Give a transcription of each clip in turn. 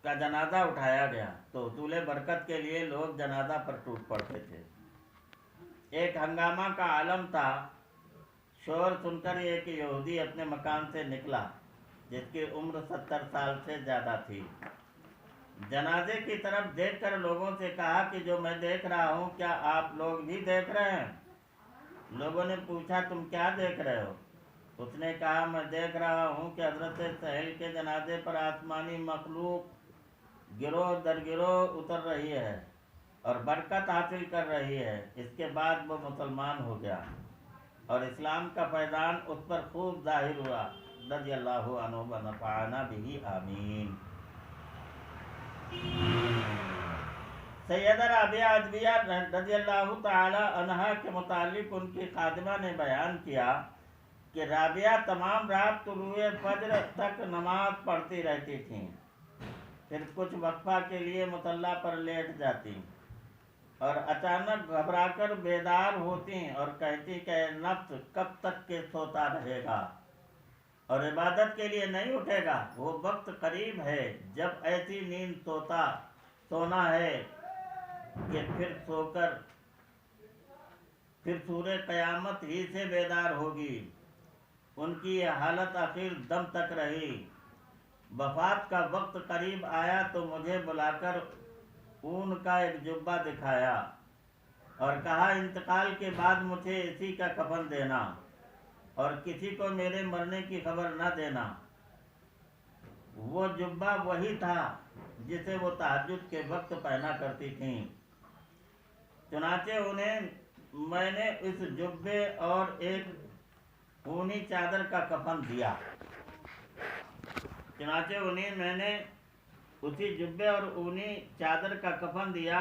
کا जनाजा उठाया गया तो हुसूल बरकत के लिए लोग जनाजा पर टूट पड़ते थे। एक हंगामा का आलम था। शोर सुनकर एक यहूदी अपने मकान से निकला जिसकी उम्र 70 साल से ज़्यादा थी। जनाजे की तरफ देखकर लोगों से कहा कि जो मैं देख रहा हूँ क्या आप लोग भी देख रहे हैं। लोगों ने पूछा तुम क्या देख रहे हो। उसने कहा मैं देख रहा हूँ कि हज़रत सहेल के जनाजे पर आसमानी मखलूक गिरोह दर गिरोह उतर रही है और बरकत हासिल कर रही है। इसके बाद वो मुसलमान हो गया और इस्लाम का फैज़ान उस पर खूब ज़ाहिर हुआ। रज़ियल्लाहु अन्हु व नफ़अना बिही आमीन। सैयदा राबिया अदविया रज़ियल्लाहु ताला अन्हा के मुतालिक उनकी खादिमा ने बयान किया कि राबिया तमाम रात तुलुए फज्र तक नमाज पढ़ती रहती थीं, फिर कुछ वक्फा के लिए मुसल्ला पर लेट जाती और अचानक घबराकर बेदार होती और कहती कि नफ्स कब तक के सोता रहेगा और इबादत के लिए नहीं उठेगा। वो वक्त करीब है जब ऐसी नींद सोना है कि फिर सूरे क़यामत ही से बेदार होगी। उनकी यह हालत आखिर दम तक रही। वफात का वक्त करीब आया तो मुझे बुलाकर ऊन का एक जुब्बा दिखाया और कहा इंतकाल के बाद मुझे इसी का कफन देना और किसी को मेरे मरने की खबर न देना। वो जुब्बा वही था जिसे वो तहज्जुद के वक्त पहना करती थीं। चुनाचे मैंने इस जुब्बे और एक ऊनी चादर का कफन दिया। मैंने उसी जुब्बे और ऊनी चादर का कफन दिया।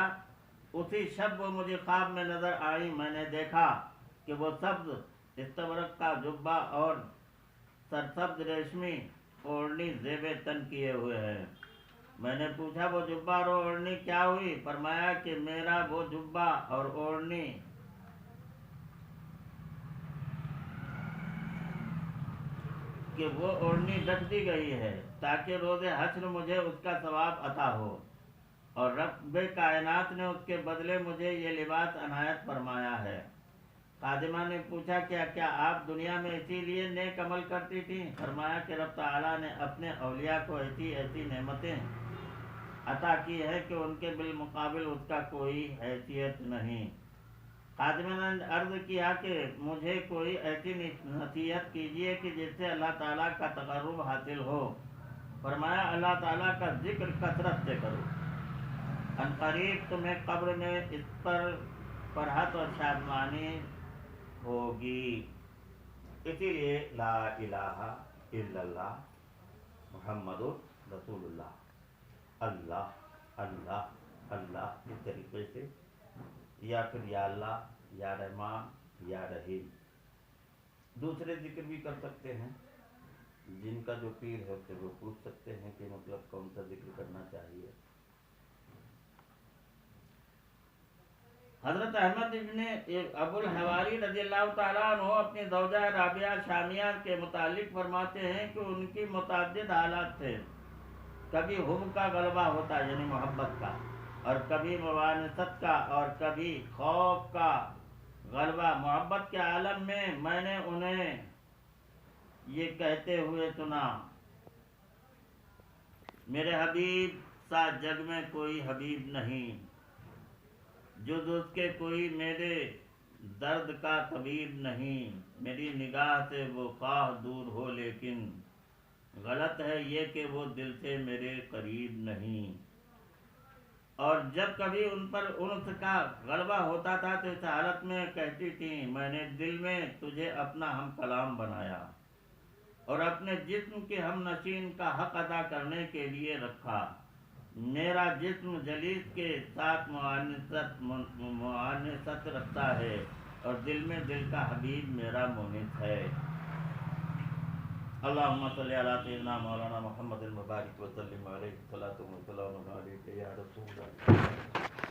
उसी शब वो मुझे ख्वाब में नजर आई। मैंने देखा कि वो सब्ज इस्तबरक का जुब्बा और सरसब्ज रेशमी ओढ़नी ज़ेबे तन किए हुए हैं। मैंने पूछा वो जुब्बा और ओढ़नी क्या हुई। फरमाया कि मेरा वो जुब्बा और ओढ़नी ढक दी गई है ताकि रोज़े हश्र मुझे उसका सवाब अता हो और रब्बे कायनात ने उसके बदले मुझे ये लिबास अनायत फरमाया है। खादिमा ने पूछा क्या आप दुनिया में इसीलिए नेक अमल करती थी। फरमाया कि रब ताला ने अपने औलिया को ऐसी नेमतें अता की है कि उनके बिलमुकाबिल उसका कोई हैसियत नहीं। खादिमा ने अर्ज़ किया कि मुझे कोई ऐसी नसीहत कीजिए कि जिससे अल्लाह ताला का तक़र्रुब हासिल हो। फरमाया अल्लाह ताला का जिक्र कसरत से करो, अनक़रीब तुम्हें कब्र में इस पर फरहत और शादमानी होगी। इसीलिए ला इलाहा इल्लल्लाह मुहम्मदुर रसूलुल्लाह अल्लाह अल्लाह अल्लाह इस तरीके से या फिर या अल्लाह या रहमान या रहीम। दूसरे जिक्र भी कर सकते हैं। जिनका जो पीर है उससे वो पूछ सकते हैं कि मतलब कौन सा जिक्र करना चाहिए। हज़रत अहमद इब्न अबुल हवारी रज़ियल्लाहु ताला अन्हु अपनी ज़ौजा राबिया शामिया के मुतालिक फरमाते हैं कि उनकी मुतअद्दिद हालात थे। कभी हुब का गलबा होता यानी मोहब्बत का, और कभी मुवानसत का, और कभी खौफ का गलबा। मोहब्बत के आलम में मैंने उन्हें ये कहते हुए सुना, मेरे हबीब सा जग में कोई हबीब नहीं, जुज़ उसके कोई मेरे दर्द का तबीब नहीं। मेरी निगाह से वो ख्वाह दूर हो लेकिन गलत है ये कि वो दिल से मेरे करीब नहीं। और जब कभी उन पर उन्स का गलबा होता था तो इस हालत में कहती थी, मैंने दिल में तुझे अपना हम कलाम बनाया और अपने जिस्म के हम नशीन का हक अदा करने के लिए रखा। मेरा जिस्म जलीस के साथ मुआनसत रखता है और दिल में दिल का हबीब मेरा मोनिस है। अल्लाहुम्मा सल्ली अला सय्यिदना मौलाना मुहम्मदिन मुबारक व सल्लिम अलैहि सल्लल्लाहु अलैहि या रसूल अल्लाह।